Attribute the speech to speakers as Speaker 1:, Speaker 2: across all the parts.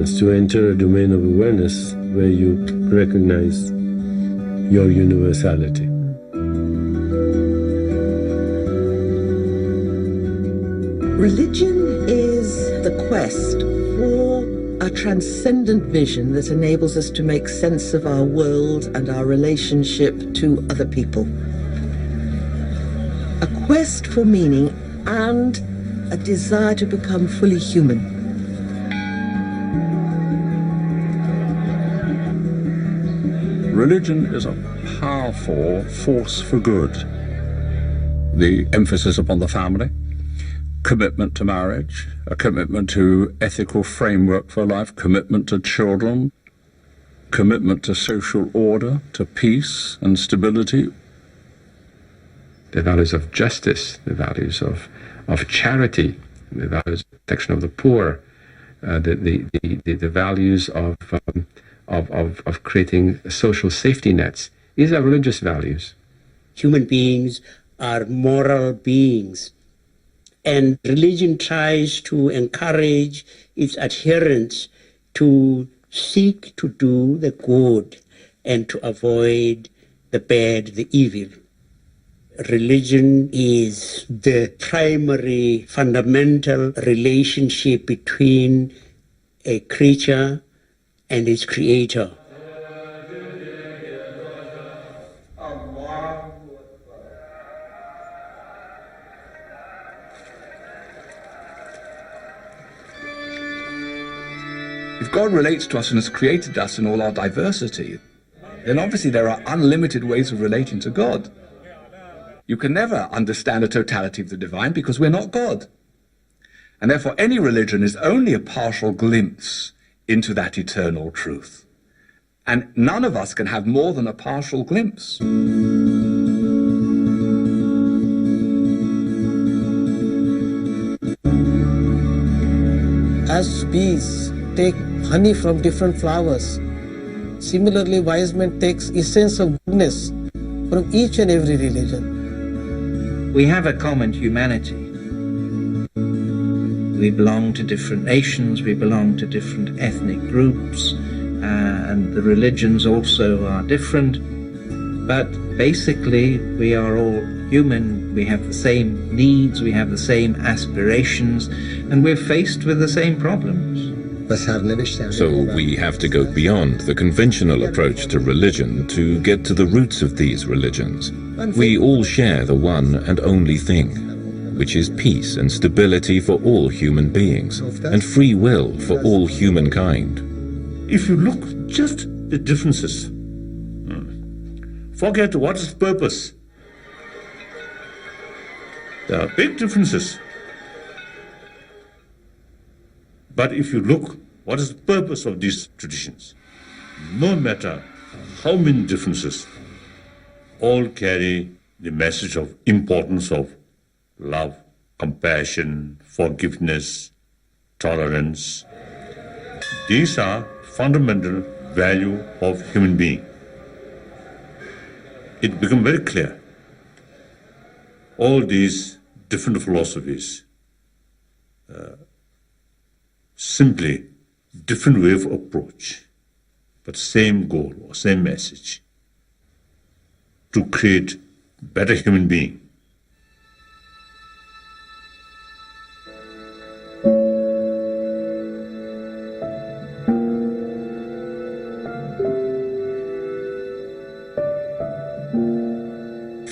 Speaker 1: It's to enter a domain of awareness where you recognize your universality.
Speaker 2: Religion is the quest for a transcendent vision that enables us to make sense of our world and our relationship to other people. A quest for meaning and a desire to become fully human.
Speaker 3: Religion is a powerful force for good. The emphasis upon the family, commitment to marriage, a commitment to ethical framework for life, commitment to children, commitment to social order, to peace and stability.
Speaker 4: The values of justice, the values of charity, the values of protection of the poor, the values of creating social safety nets. These are religious values.
Speaker 5: Human beings are moral beings. And religion tries to encourage its adherents to seek to do the good and to avoid the bad, the evil. Religion is the primary fundamental relationship between a creature and its creator.
Speaker 6: If God relates to us and has created us in all our diversity, then obviously there are unlimited ways of relating to God. You can never understand the totality of the divine because we're not God. And therefore any religion is only a partial glimpse into that eternal truth. And none of us can have more than a partial glimpse.
Speaker 7: As bees take honey from different flowers, similarly wise men takes essence of goodness from each and every religion.
Speaker 8: We have a common humanity. We belong to different nations, we belong to different ethnic groups, and the religions also are different. But basically, we are all human, we have the same needs, we have the same aspirations, and we're faced with the same problems.
Speaker 9: So we have to go beyond the conventional approach to religion to get to the roots of these religions. We all share the one and only thing, which is peace and stability for all human beings, and free will for all humankind.
Speaker 10: If you look just the differences, forget what is purpose. There are big differences. But if you look, what is the purpose of these traditions? No matter how many differences, all carry the message of importance of love, compassion, forgiveness, tolerance. These are fundamental value of human being. It becomes very clear. All these different philosophies, simply different way of approach, but same goal or same message, to create better human being.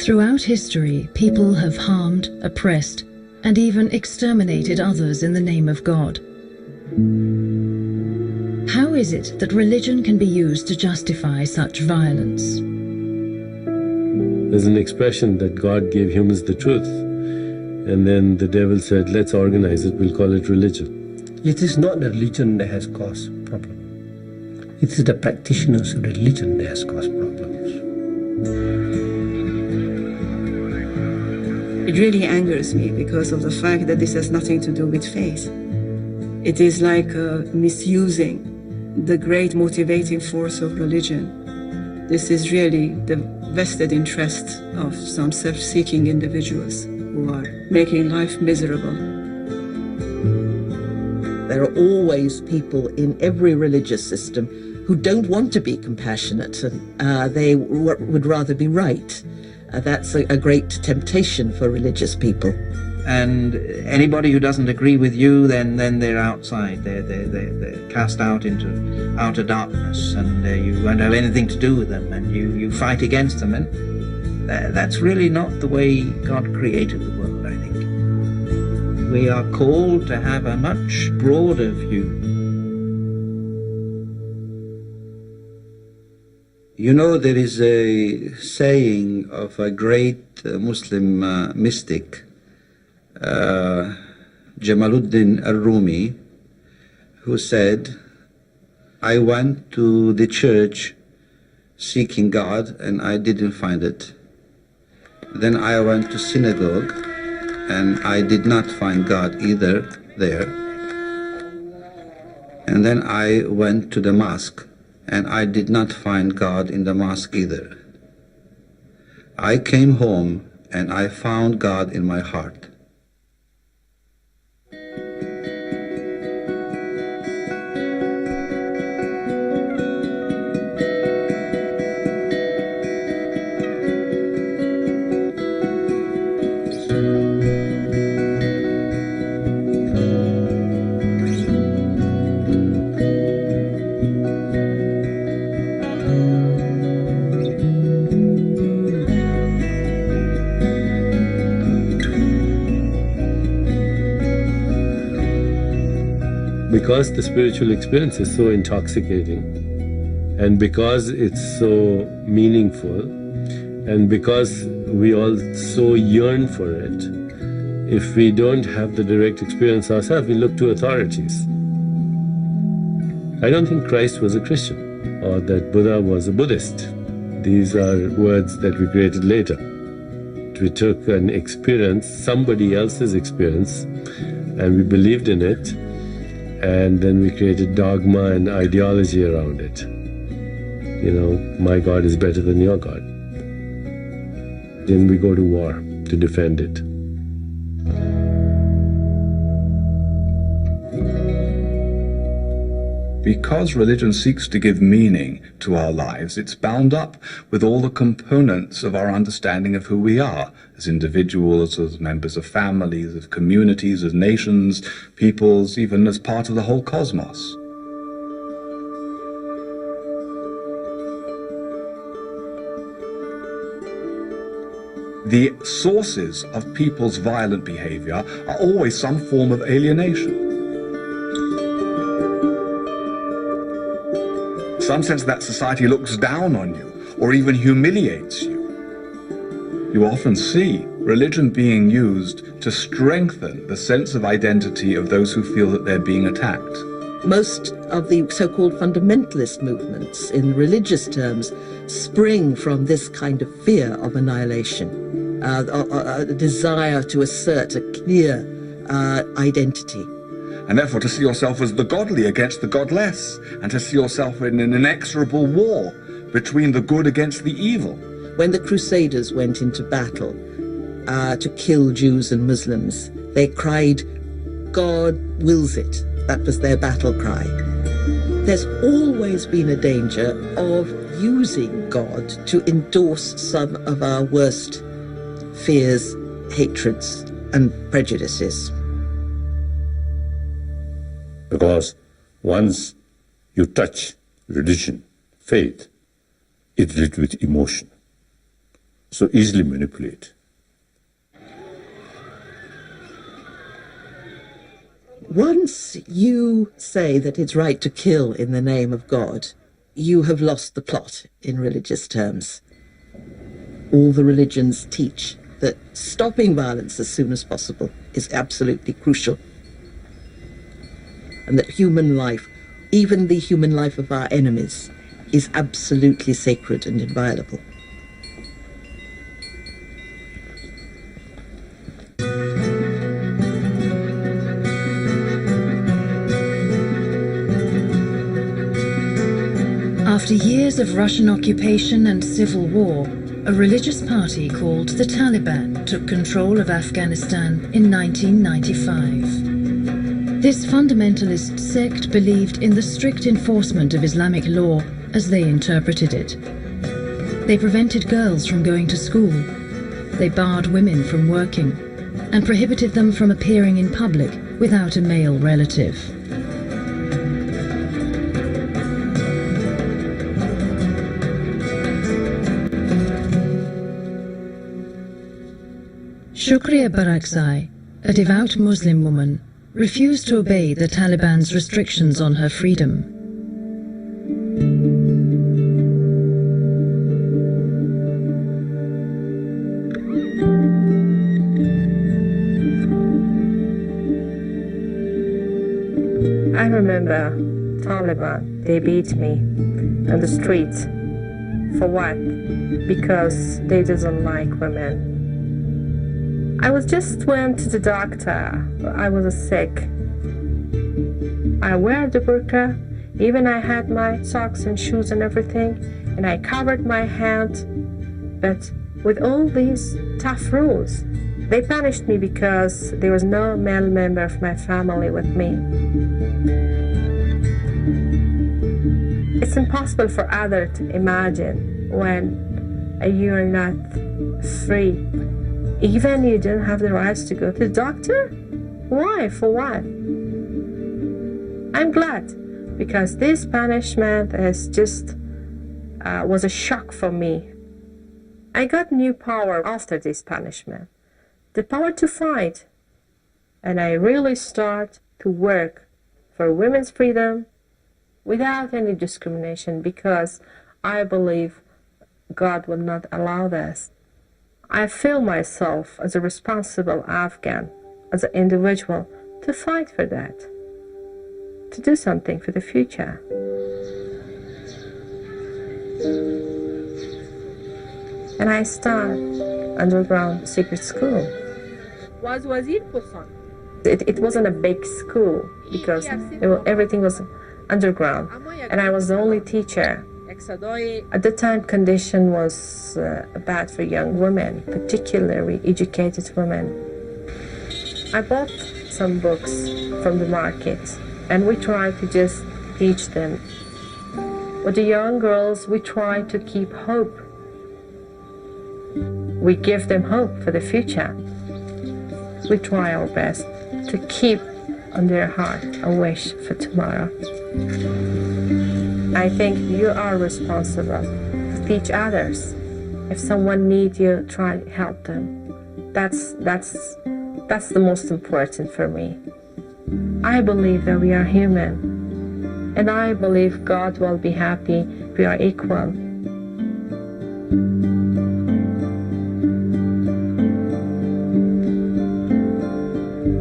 Speaker 11: Throughout history, people have harmed, oppressed, and even exterminated others in the name of God. How is it that religion can be used to justify such violence?
Speaker 1: There's an expression that God gave humans the truth, and then the devil said, let's organize it, we'll call it religion.
Speaker 12: It is not the religion that has caused problem. It is the practitioners of religion that has caused problems.
Speaker 13: It really angers me because of the fact that this has nothing to do with faith. It is like misusing the great motivating force of religion. This is really the vested interest of some self-seeking individuals who are making life miserable.
Speaker 2: There there are always people in every religious system who don't want to be compassionate, and they would rather be right. That's a great temptation for religious people.
Speaker 8: And anybody who doesn't agree with you, then they're outside. They're cast out into outer darkness, and you won't have anything to do with them, and you fight against them. And that's really not the way God created the world, I think. We are called to have a much broader view.
Speaker 14: You know, there is a saying of a great Muslim mystic, Jamaluddin al-Rumi, who said, I went to the church seeking God and I didn't find it. Then I went to synagogue and I did not find God either there. And then I went to the mosque and I did not find God in the mosque either. I came home and I found God in my heart.
Speaker 1: Because the spiritual experience is so intoxicating, and because it's so meaningful, and because we all so yearn for it, if we don't have the direct experience ourselves, we look to authorities. I don't think Christ was a Christian, or that Buddha was a Buddhist. These are words that we created later. We took an experience, somebody else's experience, and we believed in it, and then we created dogma and ideology around it. You know, my God is better than your God. Then we go to war to defend it.
Speaker 6: Because religion seeks to give meaning to our lives, it's bound up with all the components of our understanding of who we are, as individuals, as members of families, of communities, as nations, peoples, even as part of the whole cosmos. The sources of people's violent behavior are always some form of alienation. Some sense that society looks down on you or even humiliates you. You often see religion being used to strengthen the sense of identity of those who feel that they're being attacked.
Speaker 2: Most of the so-called fundamentalist movements in religious terms spring from this kind of fear of annihilation, a desire to assert a clear identity.
Speaker 6: And therefore to see yourself as the godly against the godless, and to see yourself in an inexorable war between the good against the evil.
Speaker 2: When the Crusaders went into battle to kill Jews and Muslims, they cried, God wills it. That was their battle cry. There's always been a danger of using God to endorse some of our worst fears, hatreds, and prejudices.
Speaker 10: Because once you touch religion, faith, it's lit with emotion. So easily manipulate.
Speaker 2: Once you say that it's right to kill in the name of God, you have lost the plot in religious terms. All the religions teach that stopping violence as soon as possible is absolutely crucial. And that human life, even the human life of our enemies, is absolutely sacred and inviolable.
Speaker 11: After years of Russian occupation and civil war, a religious party called the Taliban took control of Afghanistan in 1995. This fundamentalist sect believed in the strict enforcement of Islamic law as they interpreted it. They prevented girls from going to school. They barred women from working and prohibited them from appearing in public without a male relative. Shukriya Barakzai, a devout Muslim woman, refused to obey the Taliban's restrictions on her freedom.
Speaker 15: I remember Taliban, they beat me on the streets. For what? Because they didn't like women. I just went to the doctor. I was sick. I wear the burqa, even I had my socks and shoes and everything, and I covered my hand. But with all these tough rules, they punished me because there was no male member of my family with me. It's impossible for others to imagine when you're not free. Even you don't have the rights to go to the doctor? Why? For what? I'm glad, because this punishment is was a shock for me. I got new power after this punishment, the power to fight, and I really start to work for women's freedom without any discrimination, because I believe God will not allow this. I feel myself as a responsible Afghan, as an individual, to fight for that, to do something for the future. And I start underground secret school. It wasn't a big school because everything was underground, and I was the only teacher. At the time, condition was bad for young women, particularly educated women. I bought some books from the market, and we tried to just teach them. With the young girls, we try to keep hope. We give them hope for the future. We try our best to keep on their heart a wish for tomorrow. I think you are responsible to teach others. If someone needs you, try to help them. That's the most important for me. I believe that we are human, and I believe God will be happy we are equal.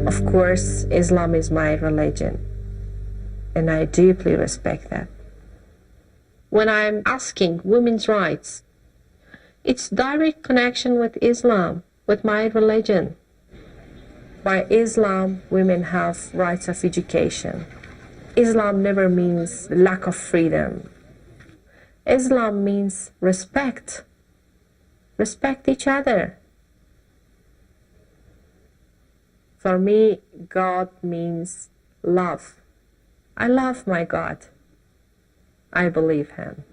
Speaker 15: Of course, Islam is my religion, and I deeply respect that. When I'm asking women's rights, it's direct connection with Islam, with my religion. By Islam, women have rights of education. Islam never means lack of freedom. Islam means respect. Respect each other. For me, God means love. I love my God. I believe him.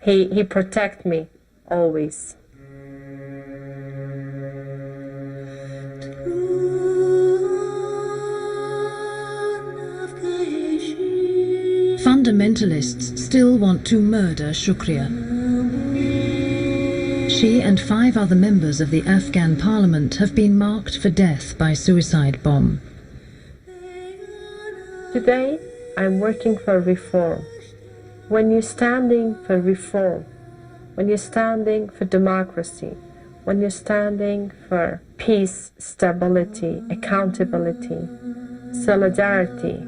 Speaker 15: He protects me always.
Speaker 11: Fundamentalists still want to murder Shukriya. She and 5 other members of the Afghan parliament have been marked for death by suicide bomb.
Speaker 15: Today, I'm working for reform. When you're standing for reform, when you're standing for democracy, when you're standing for peace, stability, accountability, solidarity,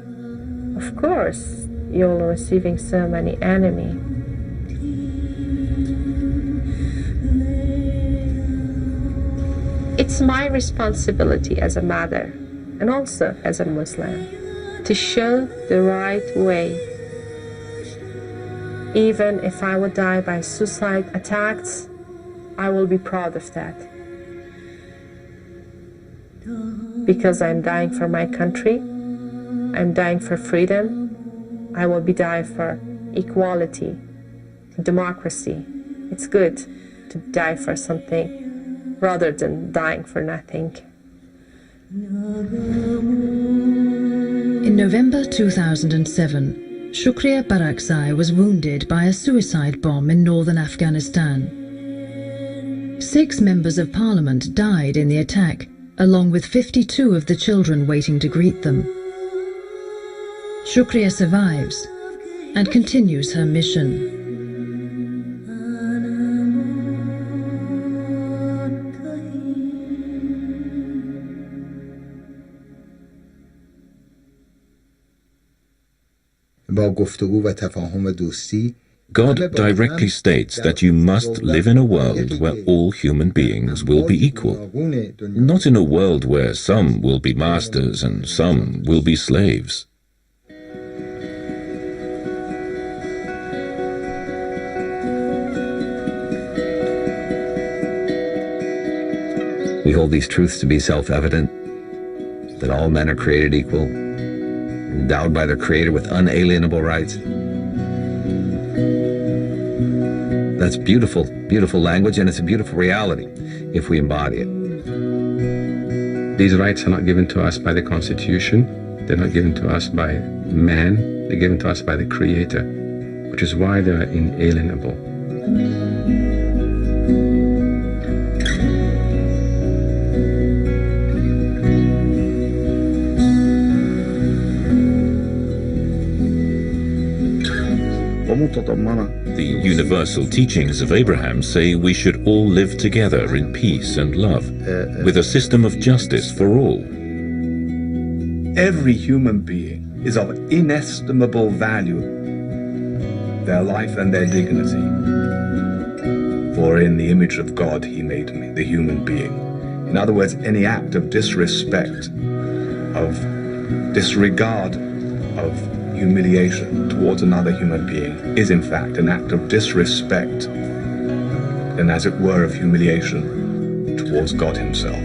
Speaker 15: of course, you're receiving so many enemies. It's my responsibility as a mother and also as a Muslim to show the right way. Even if I would die by suicide attacks, I will be proud of that. because I'm dying for my country. I'm dying for freedom. I will be dying for equality, democracy. It's good to die for something rather than dying for nothing.
Speaker 11: In November 2007, Shukriya Barakzai was wounded by a suicide bomb in northern Afghanistan. 6 members of parliament died in the attack, along with 52 of the children waiting to greet them. Shukriya survives and continues her mission.
Speaker 9: God directly states that you must live in a world where all human beings will be equal, not in a world where some will be masters and some will be slaves.
Speaker 16: We hold these truths to be self-evident, that all men are created equal, endowed by their Creator with unalienable rights. That's beautiful, beautiful language, and it's a beautiful reality if we embody it.
Speaker 4: These rights are not given to us by the Constitution. They're not given to us by man. They're given to us by the Creator, which is why they are inalienable.
Speaker 9: The universal teachings of Abraham say we should all live together in peace and love, with a system of justice for all.
Speaker 6: Every human being is of inestimable value, their life and their dignity. For in the image of God he made me, the human being. In other words, any act of disrespect, of disregard, of humiliation towards another human being is in fact an act of disrespect and, as it were, of humiliation towards God himself.